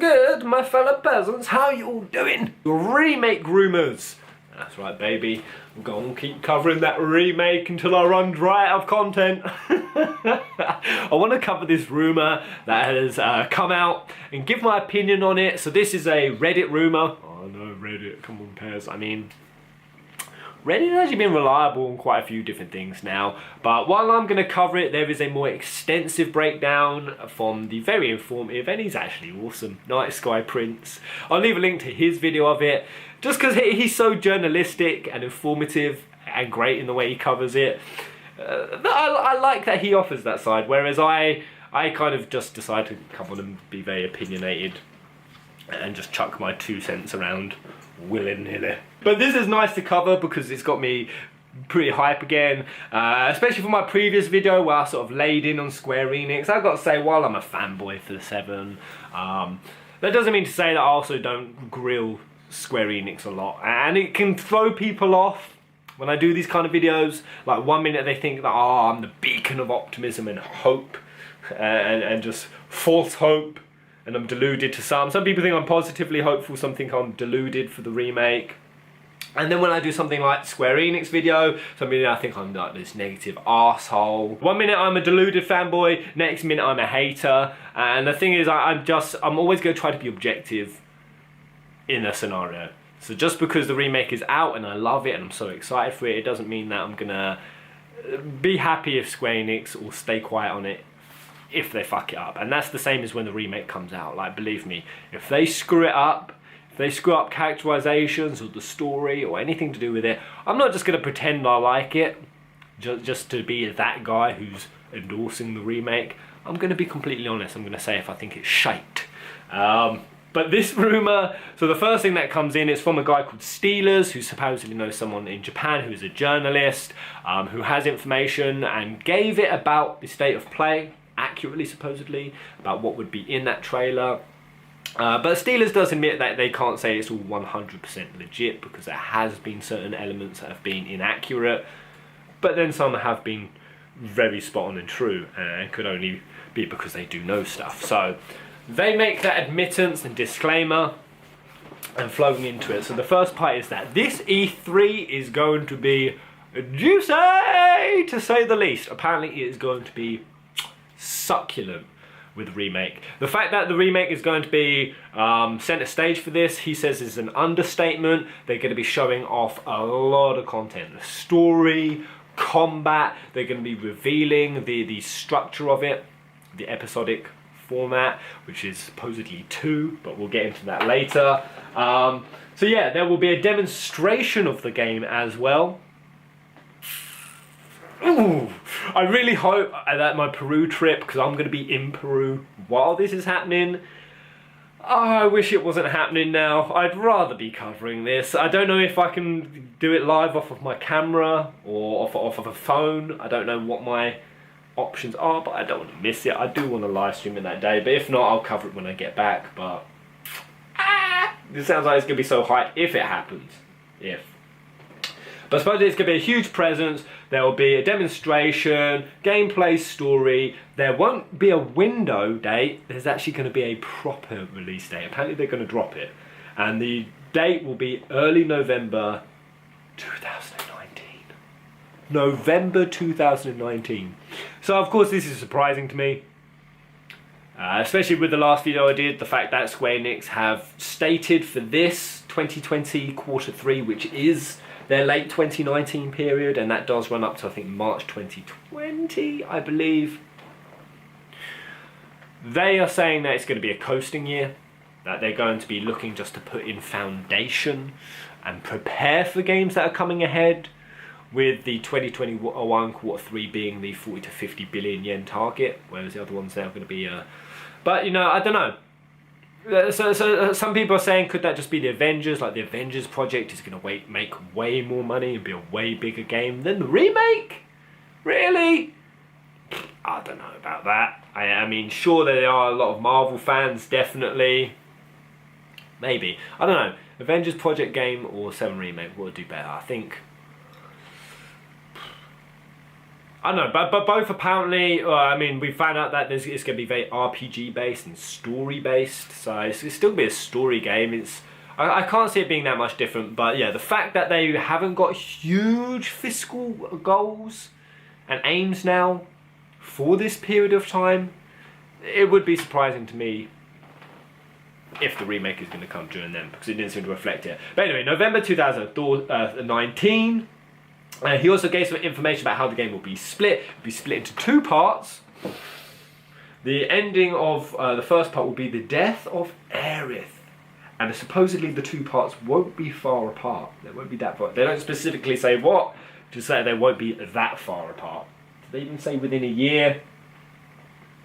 good, my fellow peasants? How you all doing? Remake rumours. That's right, baby. I'm going to keep covering that remake until I run dry out of content. I want to cover this rumour that has come out and give my opinion on it. So this is a Reddit rumour. Oh no, Reddit, come on, Pez. I mean, Reddit has actually been reliable on quite a few different things now, but while I'm going to cover it, there is a more extensive breakdown from the very informative, and he's actually awesome, Night Sky Prince. I'll leave a link to his video of it, just because he's so journalistic and informative and great in the way he covers it. I like that he offers that side, whereas I kind of just decide to come on and be very opinionated and just chuck my 2 cents around willy-nilly. But this is nice to cover because it's got me pretty hype again, especially for my previous video where I sort of laid in on Square Enix. I've got to say, while I'm a fanboy for the 7, that doesn't mean to say that I also don't grill Square Enix a lot, and it can throw people off when I do these kind of videos. Like, one minute they think that, oh, I'm the beacon of optimism and hope, and just false hope, and I'm deluded to some. Some people think I'm positively hopeful, some think I'm deluded for the remake. And then when I do something like Square Enix video, something I think I'm like this negative arsehole. One minute I'm a deluded fanboy, next minute I'm a hater. And the thing is, I'm always going to try to be objective in a scenario. So just because the remake is out and I love it and I'm so excited for it, it doesn't mean that I'm gonna be happy if Square Enix will stay quiet on it if they fuck it up. And that's the same as when the remake comes out. Like, believe me, if they screw it up, if they screw up characterizations or the story or anything to do with it, I'm not just going to pretend I like it just to be that guy who's endorsing the remake. I'm going to be completely honest. I'm going to say if I think it's shite. But this rumour, so the first thing that comes in is from a guy called Steelers, who supposedly knows someone in Japan who's a journalist, who has information and gave it about the state of play, accurately supposedly, about what would be in that trailer. But Steelers does admit that they can't say it's all 100% legit because there has been certain elements that have been inaccurate, but then some have been very spot on and true, and could only be because they do know stuff. So they make that admittance and disclaimer and flowing into it. So the first part is that this E3 is going to be juicy, to say the least. Apparently it is going to be succulent with remake. The fact that the remake is going to be centre stage for this, he says, is an understatement. They're going to be showing off a lot of content. The story, combat, they're going to be revealing the structure of it, the episodic format, which is supposedly 2, but we'll get into that later. So yeah, there will be a demonstration of the game as well. Ooh, I really hope that my Peru trip, because I'm going to be in Peru while this is happening, I wish it wasn't happening now. I'd rather be covering this. I don't know if I can do it live off of my camera or off of a phone. I don't know what my options are, but I don't want to miss it. I do want to live stream it that day, but if not, I'll cover it when I get back. But this sounds like it's going to be so hype if it happens. But I suppose it's going to be a huge presence. There will be a demonstration, gameplay, story. There won't be a window date. There's actually going to be a proper release date. Apparently they're going to drop it. And the date will be early November 2019. November 2019. So of course this is surprising to me. Especially with the last video I did, the fact that Square Enix have stated for this 2020 Q3, which is their late 2019 period, and that does run up to, I think, March 2020, I believe. They are saying that it's going to be a coasting year, that they're going to be looking just to put in foundation and prepare for games that are coming ahead, with the 2021 Q3 being the 40 to 50 billion yen target, whereas the other ones now are going to be... But, you know, I don't know. So some people are saying, could that just be the Avengers? Like, the Avengers project is going to make way more money and be a way bigger game than the remake? Really? I don't know about that. I mean, sure, there are a lot of Marvel fans, definitely. Maybe. I don't know. Avengers project game or 7 remake would do better. I think I don't know, but both apparently, I mean, we found out that it's going to be very RPG based and story based, so it's still going to be a story game. I can't see it being that much different, but yeah, the fact that they haven't got huge fiscal goals and aims now for this period of time, it would be surprising to me if the remake is going to come during them, because it didn't seem to reflect it. But anyway, November 2019. He also gave some information about how the game will be split. It will be split into 2 parts. The ending of the first part will be the death of Aerith. And supposedly the 2 parts won't be far apart. They won't be that far. They don't specifically say what, just say they won't be that far apart. Did they even say within a year?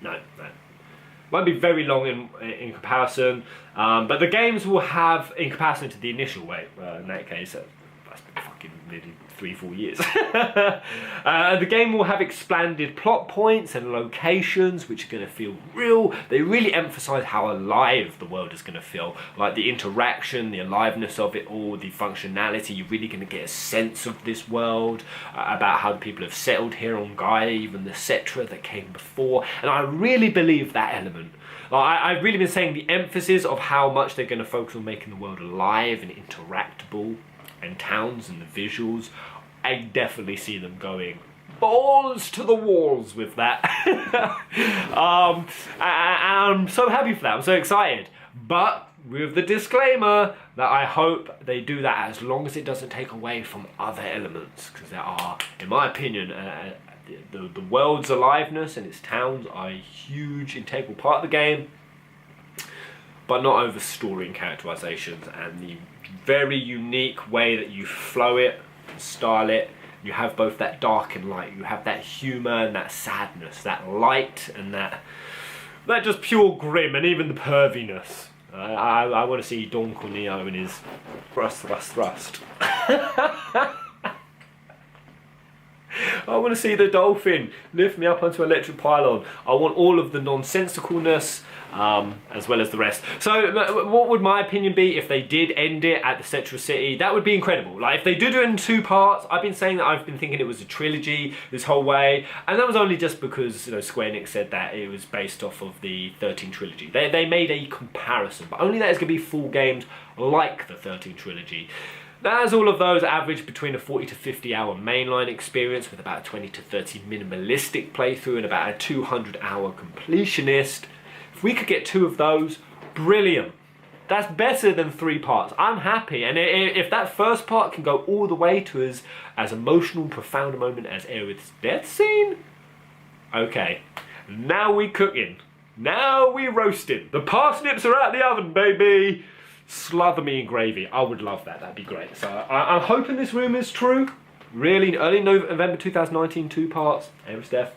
No. Won't be very long in comparison. But the games will have, in comparison to the initial way, in that case, that's been fucking nearly 3-4 years. The game will have expanded plot points and locations which are going to feel real. They really emphasise how alive the world is going to feel. Like the interaction, the aliveness of it all, the functionality. You're really going to get a sense of this world, about how the people have settled here on Gaia, even the Cetra that came before. And I really believe that element. I've really been saying the emphasis of how much they're going to focus on making the world alive and interactable, and towns and the visuals. I definitely see them going balls to the walls with that. I'm so happy for that. I'm so excited. But with the disclaimer that I hope they do that as long as it doesn't take away from other elements, because there are, in my opinion, the world's aliveness and its towns are a huge integral part of the game, but not over story and characterizations and the very unique way that you flow it and style it. You have both that dark and light. You have that humour and that sadness, that light and that just pure grim, and even the perviness. I want to see Don Corneo in his thrust. I want to see the dolphin lift me up onto an electric pylon. I want all of the nonsensicalness, as well as the rest. So what would my opinion be if they did end it at the Cetra City? That would be incredible. Like, if they do it in 2 parts, I've been saying that I've been thinking it was a trilogy this whole way, and that was only just because, you know, Square Enix said that it was based off of the 13 trilogy. They made a comparison, but only that is going to be full games like the 13 trilogy. As all of those average between a 40 to 50 hour mainline experience with about a 20 to 30 minimalistic playthrough and about a 200 hour completionist. If we could get 2 of those, brilliant. That's better than 3 parts. I'm happy. And if that first part can go all the way to as emotional, profound a moment as Aerith's death scene, okay. Now we cooking. Now we roasting. The parsnips are out the oven, baby. Slather me in gravy. I would love that. That'd be great. So I'm hoping this rumour is true. Really, early November 2019, 2 parts. Aerith's death.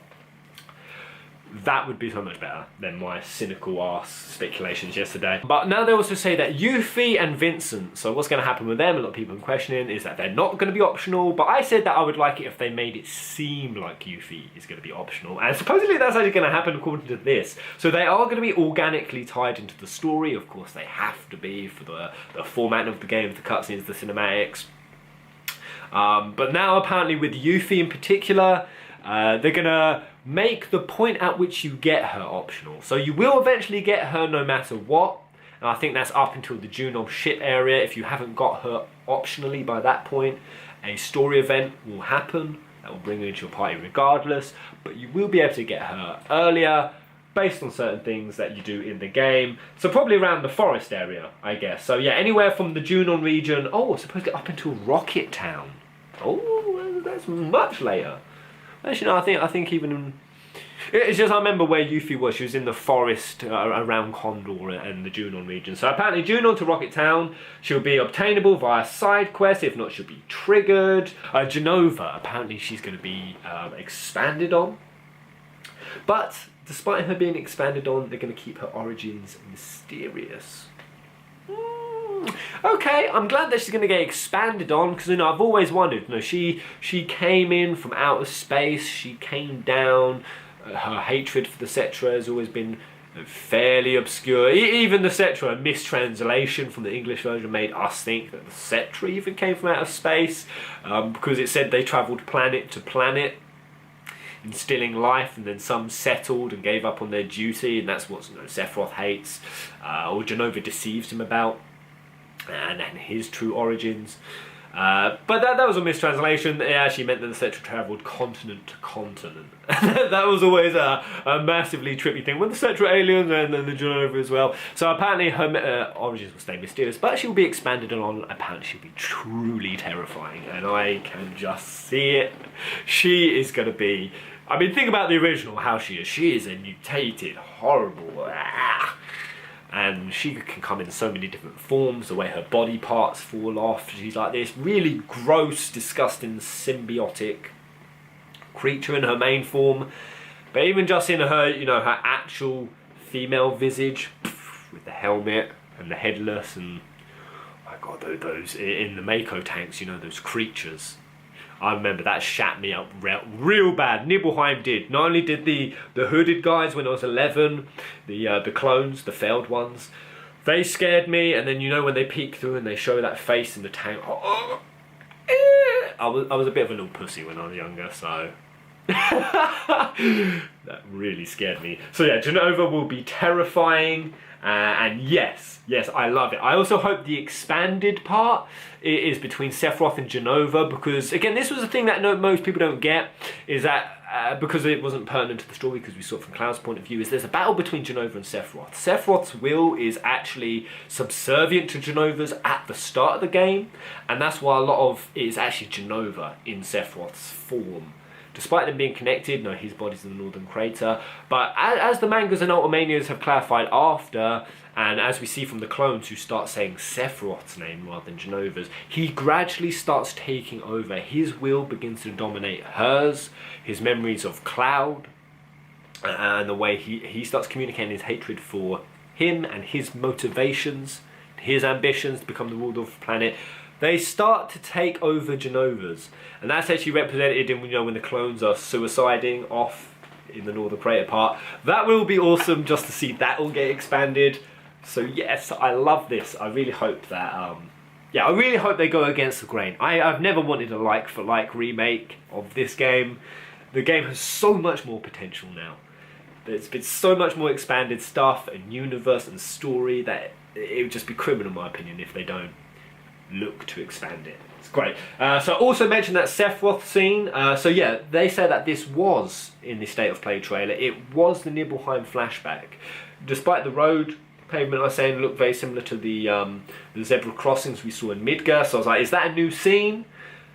That would be so much better than my cynical ass speculations yesterday. But now they also say that Yuffie and Vincent, so what's going to happen with them, a lot of people are questioning, is that they're not going to be optional. But I said that I would like it if they made it seem like Yuffie is going to be optional. And supposedly that's actually going to happen according to this. So they are going to be organically tied into the story. Of course, they have to be for the format of the game, the cutscenes, the cinematics. But now apparently with Yuffie in particular, they're going to make the point at which you get her optional. So you will eventually get her no matter what. And I think that's up until the Junon ship area. If you haven't got her optionally by that point, a story event will happen that will bring her into your party regardless. But you will be able to get her earlier based on certain things that you do in the game. So probably around the forest area, I guess. So yeah, anywhere from the Junon region, supposedly up until Rocket Town. Oh, that's much later. Actually, no, I think even... It's just I remember where Yuffie was. She was in the forest around Condor and the Junon region. So apparently Junon to Rocket Town, she'll be obtainable via side quests. If not, she'll be triggered. Jenova, apparently she's going to be expanded on. But despite her being expanded on, they're going to keep her origins mysterious. Okay, I'm glad that she's going to get expanded on, because, you know, I've always wondered, you know, she came in from outer space, she came down, her hatred for the Cetra has always been fairly obscure. Even the Cetra, a mistranslation from the English version, made us think that the Cetra even came from outer space, because it said they travelled planet to planet. instilling life, and then some settled and gave up on their duty, and that's what Sephiroth hates, or Jenova deceives him about, and his true origins. But that was a mistranslation. It actually meant that the Cetra travelled continent to continent. That was always a massively trippy thing with the Cetra aliens and then the Jenova as well. So apparently her origins will stay mysterious, but she'll be expanded on. Apparently she'll be truly terrifying, and I can just see it. She is going to be... I mean, think about the original, how she is. She is a mutated, horrible... And she can come in so many different forms, the way her body parts fall off. She's like this really gross, disgusting, symbiotic creature in her main form. But even just in her, her actual female visage, with the helmet and the headless, and my God, those in the Mako tanks, those creatures. I remember that shat me up real bad. Nibelheim did. Not only did the hooded guys when I was 11, the clones, the failed ones, they scared me. And then when they peek through and they show that face in the tank, I was a bit of a little pussy when I was younger, so that really scared me. So yeah, Jenova will be terrifying. And yes, I love it. I also hope the expanded part is between Sephiroth and Jenova, because again, this was a thing that most people don't get, is that because it wasn't pertinent to the story, because we saw it from Cloud's point of view, is there's a battle between Jenova and Sephiroth. Sephiroth's will is actually subservient to Jenova's at the start of the game, and that's why a lot of it is actually Jenova in Sephiroth's form. Despite them being connected, his body's in the northern crater, but as the mangas and Ultimanias have clarified after, and as we see from the clones who start saying Sephiroth's name rather than Jenova's, he gradually starts taking over. His will begins to dominate hers, his memories of Cloud, and the way he starts communicating his hatred for him and his motivations, his ambitions to become the ruler of the planet. They start to take over Jenova's, and that's actually represented in when the clones are suiciding off in the northern crater part. That will be awesome just to see that all get expanded. So yes, I love this. I really hope that I really hope they go against the grain. I've never wanted a like for like remake of this game. The game has so much more potential now. There's been so much more expanded stuff and universe and story that it would just be criminal, in my opinion, if they don't look to expand it. It's great. So I also mentioned that Sephiroth scene. So yeah, they said that this was in the State of Play trailer. It was the Nibelheim flashback. Despite the road pavement I was saying looked very similar to the zebra crossings we saw in Midgar. So I was like, is that a new scene?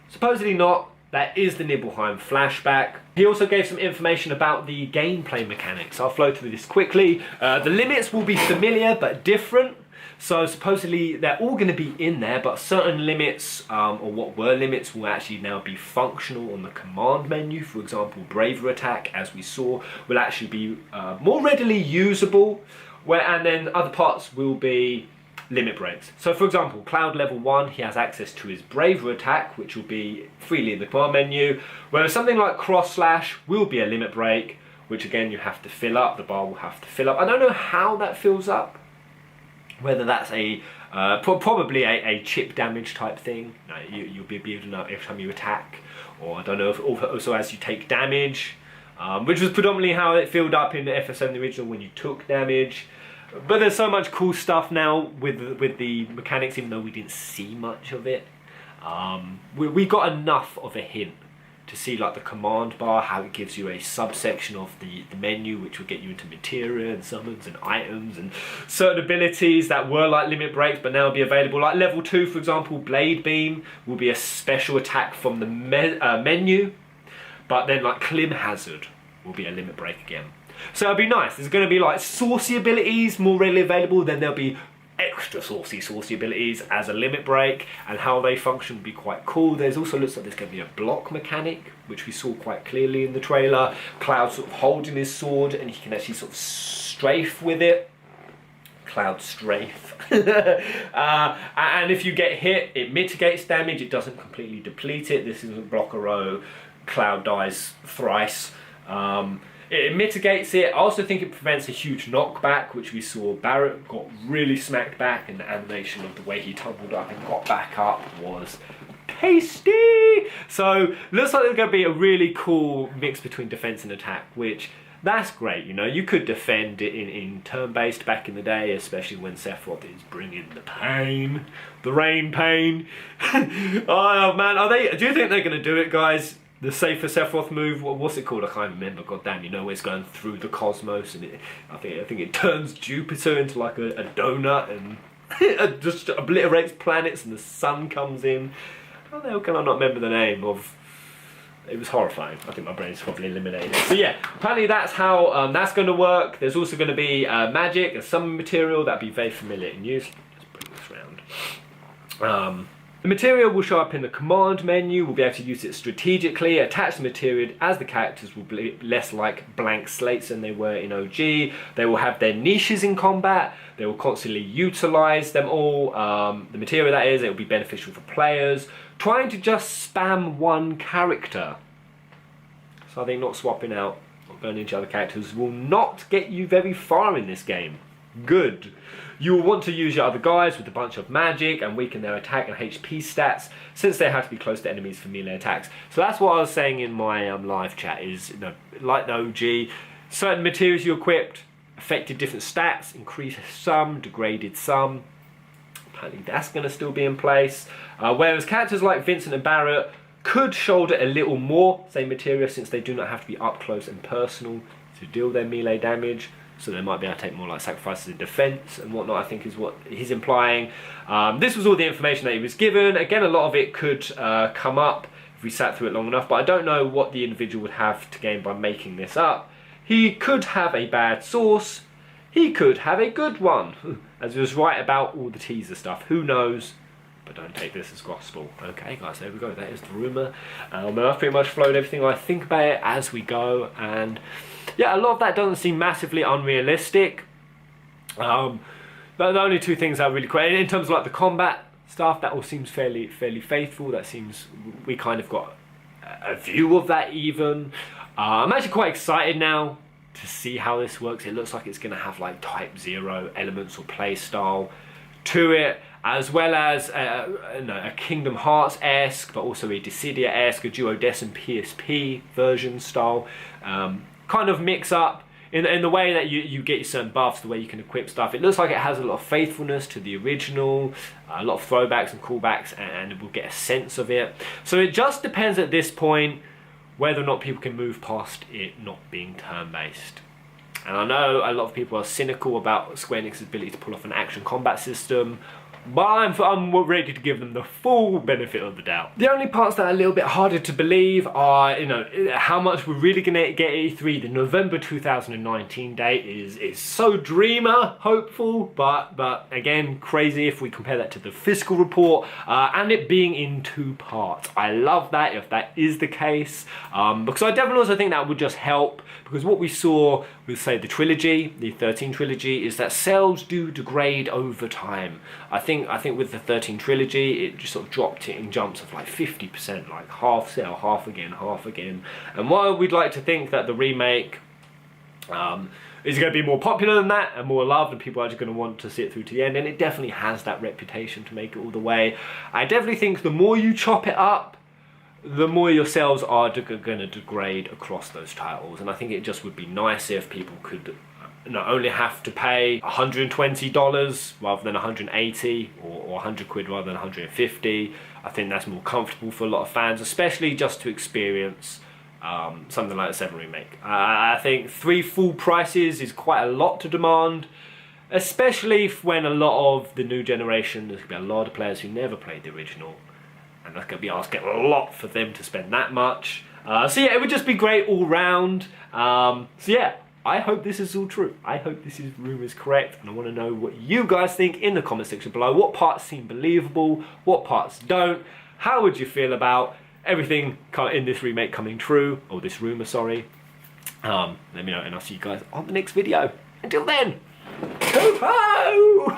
Supposedly not. That is the Nibelheim flashback. He also gave some information about the gameplay mechanics. I'll flow through this quickly. The limits will be familiar but different. So supposedly they're all going to be in there, but certain limits, or what were limits, will actually now be functional on the command menu. For example, Braver Attack, as we saw, will actually be more readily usable, and then other parts will be limit breaks. So for example, Cloud level 1, he has access to his Braver Attack, which will be freely in the command menu, whereas something like Cross Slash will be a limit break, which again you have to fill up, the bar will have to fill up. I don't know how that fills up. Whether that's probably a chip damage type thing, you'll be able to know every time you attack, or I don't know if also as you take damage, which was predominantly how it filled up in the FF7 original when you took damage. But there's so much cool stuff now with the mechanics, even though we didn't see much of it. We got enough of a hint to see like the command bar, how it gives you a subsection of the menu which will get you into materia and summons and items and certain abilities that were like limit breaks but now will be available. Like level 2 for example, Blade Beam will be a special attack from the menu, but then like Clim Hazard will be a limit break again. So it'll be nice. There's going to be like saucy abilities more readily available, then there'll be extra saucy abilities as a limit break, and how they function will be quite cool. There's also looks like there's going to be a block mechanic, which we saw quite clearly in the trailer. Cloud sort of holding his sword and he can actually sort of strafe with it. Cloud strafe. And if you get hit, it mitigates damage, it doesn't completely deplete it. This isn't block a row, Cloud dies thrice. It mitigates it. I also think it prevents a huge knockback, which we saw Barrett got really smacked back, and the animation of the way he tumbled up and got back up was tasty. So looks like there's going to be a really cool mix between defense and attack, which that's great. You know, you could defend it in turn-based back in the day, especially when Sephiroth is bringing the pain, the rain pain. Oh man, do you think they're going to do it, guys? The safer Sephiroth move, what's it called? I can't remember. God damn, you know, where it's going through the cosmos, and I think it turns Jupiter into like a donut, and it just obliterates planets, and the sun comes in. How the hell can I not remember the name of? It was horrifying. I think my brain's probably eliminated. So yeah, apparently that's how that's going to work. There's also going to be magic and some material that'd be very familiar in use. Let's bring this round. The material will show up in the command menu. We'll be able to use it strategically, attach the material as the characters will be less like blank slates than they were in OG. They will have their niches in combat. They will constantly utilize them all. The material that is, it will be beneficial for players. Trying to just spam one character. So I think not swapping out, not going into other characters will not get you very far in this game. Good. You will want to use your other guys with a bunch of magic and weaken their attack and HP stats, since they have to be close to enemies for melee attacks. So that's what I was saying in my live chat, is, you know, like the OG, certain materials you equipped affected different stats, increased some, degraded some. Apparently that's going to still be in place. Whereas characters like Vincent and Barrett could shoulder a little more same material, since they do not have to be up close and personal to deal their melee damage. So they might be able to take more like sacrifices in defense and whatnot, I think is what he's implying. This was all the information that he was given. Again, a lot of it could come up if we sat through it long enough, but I don't know what the individual would have to gain by making this up. He could have a bad source. He could have a good one. As he was right about all the teaser stuff. Who knows? But don't take this as gospel. Okay, guys, there we go. That is the rumour. I've pretty much flowed everything I think about it as we go, and yeah, a lot of that doesn't seem massively unrealistic. But the only two things that are really great in terms of like the combat stuff, that all seems fairly faithful. That seems we kind of got a view of that even. I'm actually quite excited now to see how this works. It looks like it's going to have like Type 0 elements or play style to it, as well as a Kingdom Hearts-esque, but also a Dissidia-esque, a Duodecim PSP version style kind of mix up in the way that you get your certain buffs, the way you can equip stuff. It looks like it has a lot of faithfulness to the original, a lot of throwbacks and callbacks, and we'll get a sense of it. So it just depends at this point whether or not people can move past it not being turn-based. And I know a lot of people are cynical about Square Enix's ability to pull off an action combat system, but I'm ready to give them the full benefit of the doubt. The only parts that are a little bit harder to believe are, you know, how much we're really going to get at E3. The November 2019 date is so dreamer, hopeful, but again, crazy if we compare that to the fiscal report, and it being in 2 parts. I love that if that is the case, because I definitely also think that would just help, because what we saw with, say, the trilogy, the 13 trilogy, is that sales do degrade over time. I think with the 13 trilogy, it just sort of dropped it in jumps of like 50%, like half sale, half again. And while we'd like to think that the remake is going to be more popular than that and more loved, and people are just going to want to see it through to the end, and it definitely has that reputation to make it all the way. I definitely think the more you chop it up, the more your sales are going to degrade across those titles. And I think it just would be nice if people could not only have to pay $120 rather than $180, or 100 quid rather than 150. I think that's more comfortable for a lot of fans, especially just to experience something like the 7 Remake. I think 3 full prices is quite a lot to demand, especially when a lot of the new generation, there's going to be a lot of players who never played the original, and that's going to be asking a lot for them to spend that much. So yeah, it would just be great all round. So yeah, I hope this is all true. I hope this rumour is correct, and I want to know what you guys think in the comment section below. What parts seem believable? What parts don't? How would you feel about everything in this remake coming true, or this rumour, sorry? Let me know, and I'll see you guys on the next video. Until then, Copo!